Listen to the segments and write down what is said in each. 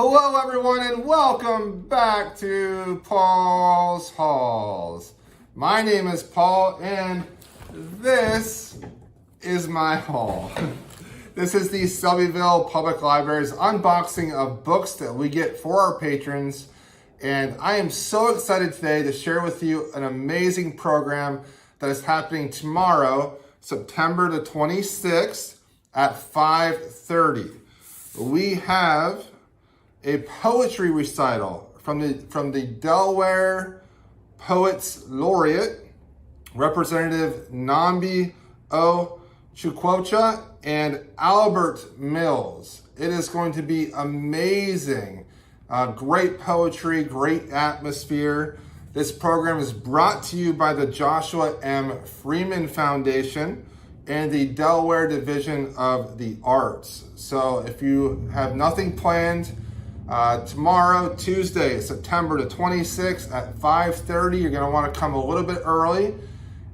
Hello everyone and welcome back to Paul's Halls. My name is Paul and this is my haul. This is the Selbyville Public Library's unboxing of books that we get for our patrons. And I am so excited today to share with you an amazing program that is happening tomorrow, September the 26th at 5:30. We have a poetry recital from the Delaware Poets Laureate, Representative Nnamdi Chukwuocha and Albert Mills. It is going to be amazing. Great poetry, great atmosphere. This program is brought to you by the Joshua M. Freeman Foundation and the Delaware Division of the Arts. So if you have nothing planned, tomorrow, Tuesday, September the 26th at 5:30, you're gonna wanna come a little bit early.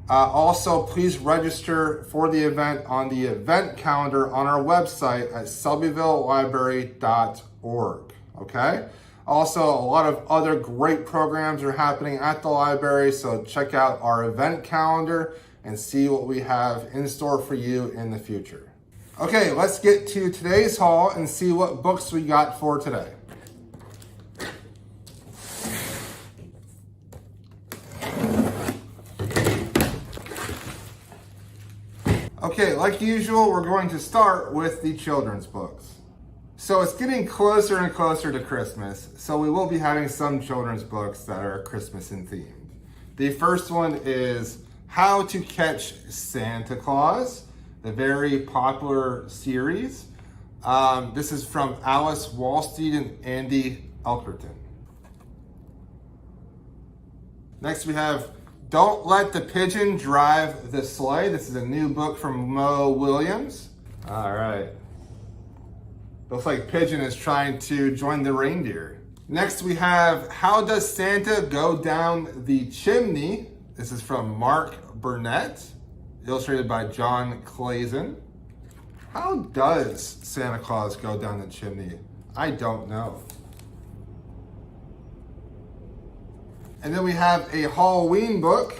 Also, please register for the event on the event calendar on our website at selbyvillelibrary.org, okay? Also, a lot of other great programs are happening at the library, so check out our event calendar and see what we have in store for you in the future. Okay, let's get to today's haul and see what books we got for today. Okay, like usual, we're going to start with the children's books. So it's getting closer and closer to Christmas, so we will be having some children's books that are Christmas themed. The first one is How to Catch Santa Claus, the very popular series. This is from Alice Walsteed and Andy Elkerton. Next we have Don't Let the Pigeon Drive the Sleigh. This is a new book from Mo Williams. All right. Looks like Pigeon is trying to join the reindeer. Next we have How Does Santa Go Down the Chimney? This is from Mark Burnett, illustrated by John Clazen. How does Santa Claus go down the chimney? I don't know. And then we have a Halloween book.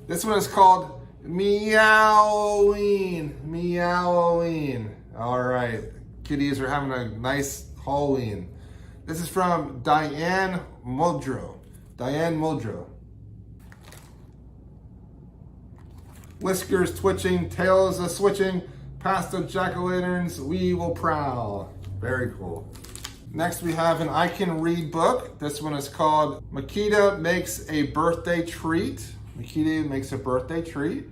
This one is called Meowoween. Meowoween. All right, kitties are having a nice Halloween. This is from Diane Muldrow. Diane Muldrow. Whiskers twitching, tails a switching, past the jack-o'-lanterns we will prowl. Very cool. Next we have an I Can Read book. This one is called Makita Makes a Birthday Treat. Makita Makes a Birthday Treat.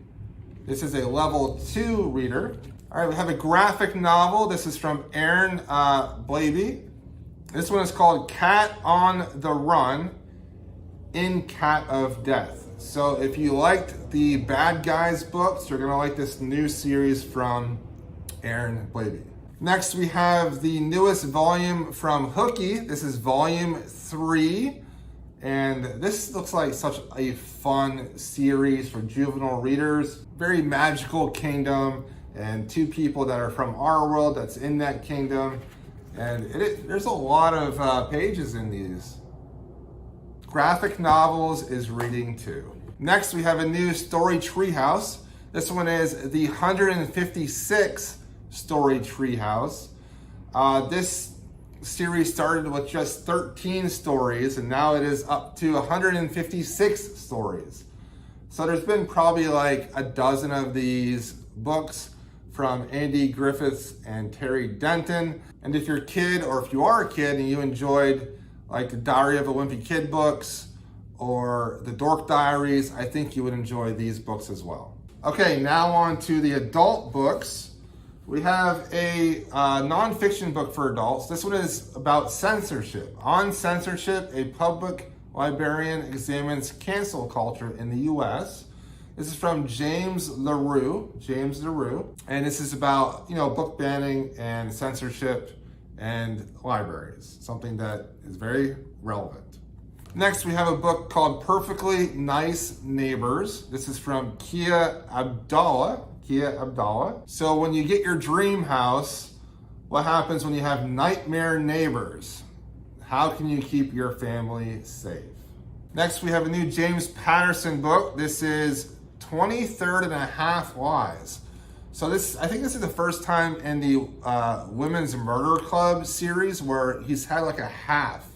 This is a level 2 reader. All right, we have a graphic novel. This is from Aaron Blaby. This one is called Cat on the Run in Cat of Death. So if you liked the Bad Guys books, you're gonna like this new series from Aaron Blaby. Next, we have the newest volume from Hooky. This is volume 3. And this looks like such a fun series for juvenile readers. Very magical kingdom and two people that are from our world that's in that kingdom. And there's a lot of pages in these. Graphic novels is reading too. Next, we have a new story treehouse. This one is the 156th Story Treehouse. This series started with just 13 stories and now it is up to 156 stories. So there's been probably like a dozen of these books from Andy Griffiths and Terry Denton. And if you're a kid or if you are a kid and you enjoyed like the Diary of a Wimpy Kid books or the Dork Diaries, I think you would enjoy these books as well. Okay, now on to the adult books. We have a nonfiction book for adults. This one is about censorship. On censorship, a public librarian examines cancel culture in the US. This is from James LaRue. And this is about, book banning and censorship and libraries, something that is very relevant. Next, we have a book called Perfectly Nice Neighbors. This is from Kia Abdallah. So when you get your dream house, what happens when you have nightmare neighbors? How can you keep your family safe? Next, we have a new James Patterson book. This is 23rd and a Half Lies. So I think this is the first time in the Women's Murder Club series where he's had like a half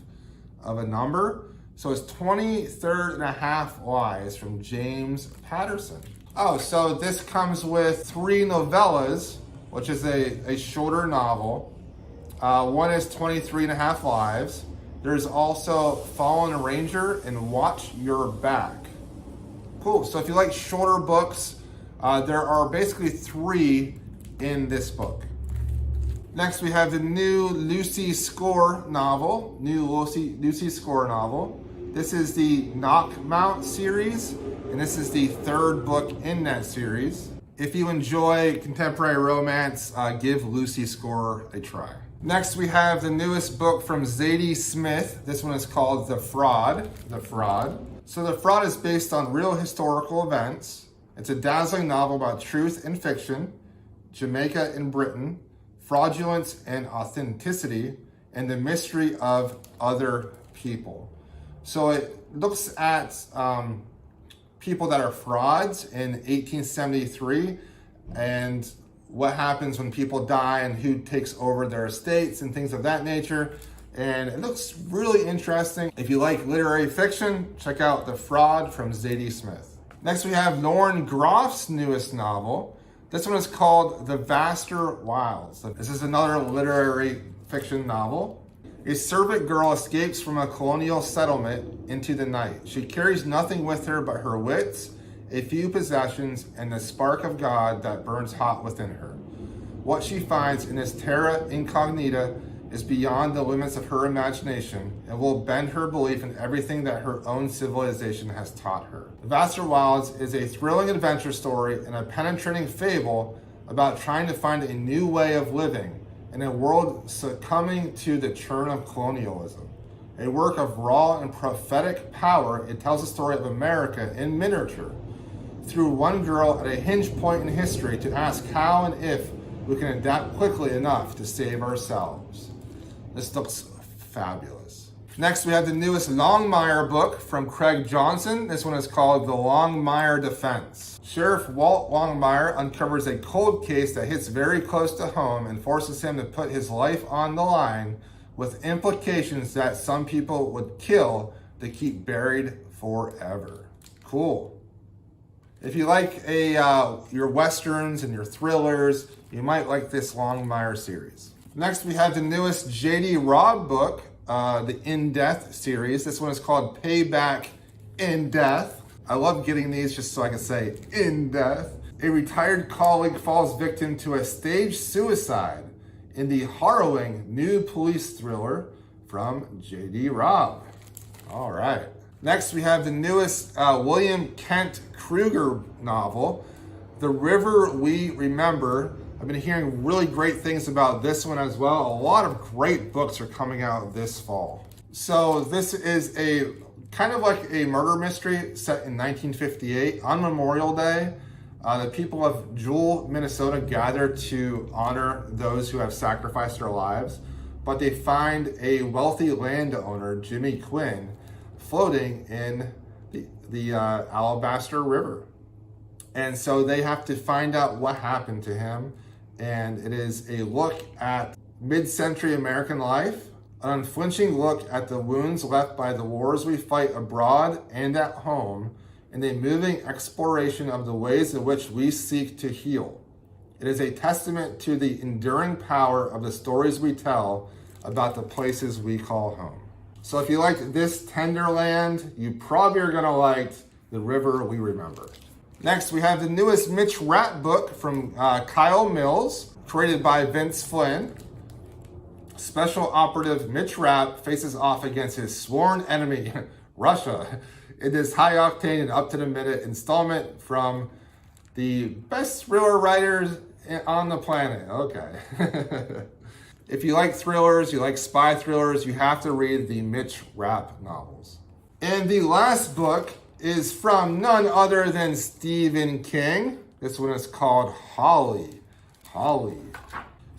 of a number. So it's 23rd and a Half Lies from James Patterson. Oh, so this comes with 3 novellas, which is a shorter novel. One is 23 and a Half Lives. There's also Fallen Ranger and Watch Your Back. Cool, so if you like shorter books, there are basically 3 in this book. Next, we have the new Lucy Score novel. Lucy Score novel. This is the Knockmount series, and this is the 3rd book in that series. If you enjoy contemporary romance, give Lucy Score a try. Next, we have the newest book from Zadie Smith. This one is called The Fraud. The Fraud. So The Fraud is based on real historical events. It's a dazzling novel about truth and fiction, Jamaica and Britain, fraudulence and authenticity, and the mystery of other people. So it looks at people that are frauds in 1873 and what happens when people die and who takes over their estates and things of that nature. And it looks really interesting. If you like literary fiction, check out The Fraud from Zadie Smith. Next, we have Lauren Groff's newest novel. This one is called The Vaster Wilds. This is another literary fiction novel. A servant girl escapes from a colonial settlement into the night. She carries nothing with her but her wits, a few possessions, and the spark of God that burns hot within her. What she finds in this terra incognita is beyond the limits of her imagination and will bend her belief in everything that her own civilization has taught her. The Vaster Wilds is a thrilling adventure story and a penetrating fable about trying to find a new way of living in a world succumbing to the churn of colonialism. A work of raw and prophetic power, it tells the story of America in miniature through one girl at a hinge point in history to ask how and if we can adapt quickly enough to save ourselves. This looks fabulous. Next, we have the newest Longmire book from Craig Johnson. This one is called The Longmire Defense. Sheriff Walt Longmire uncovers a cold case that hits very close to home and forces him to put his life on the line, with implications that some people would kill to keep buried forever. Cool. If you like your westerns and your thrillers, you might like this Longmire series. Next, we have the newest J.D. Robb book, the In Death series. This one is called Payback in Death. I love getting these just so I can say in death. A retired colleague falls victim to a staged suicide in the harrowing new police thriller from J.D. Robb. All right. Next, we have the newest William Kent Kruger novel, The River We Remember. I've been hearing really great things about this one as well. A lot of great books are coming out this fall. So this is a kind of like a murder mystery set in 1958. On Memorial Day, the people of Jewel, Minnesota gather to honor those who have sacrificed their lives, but they find a wealthy landowner, Jimmy Quinn, floating in the Alabaster River. And so they have to find out what happened to him. And it is a look at mid-century American life, an unflinching look at the wounds left by the wars we fight abroad and at home, and a moving exploration of the ways in which we seek to heal. It is a testament to the enduring power of the stories we tell about the places we call home. So if you liked this tender land, you probably are going to like The River We Remember. Next, we have the newest Mitch Rapp book from Kyle Mills, created by Vince Flynn. Special operative Mitch Rapp faces off against his sworn enemy, Russia, in this high-octane and up-to-the-minute installment from the best thriller writers on the planet. Okay. If you like thrillers, you like spy thrillers, you have to read the Mitch Rapp novels. And the last book is from none other than Stephen King. This one is called Holly. Holly.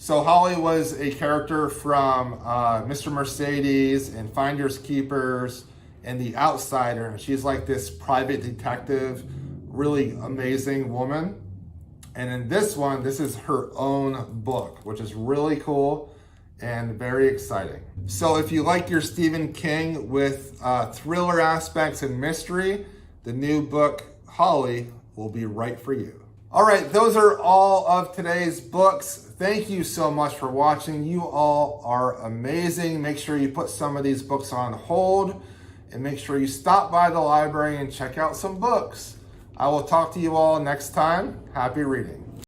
So Holly was a character from Mr. Mercedes and Finders Keepers and The Outsider. And she's like this private detective, really amazing woman. And in this one, this is her own book, which is really cool and very exciting. So if you like your Stephen King with thriller aspects and mystery, the new book, Holly, will be right for you. All right, those are all of today's books. Thank you so much for watching. You all are amazing. Make sure you put some of these books on hold and make sure you stop by the library and check out some books. I will talk to you all next time. Happy reading.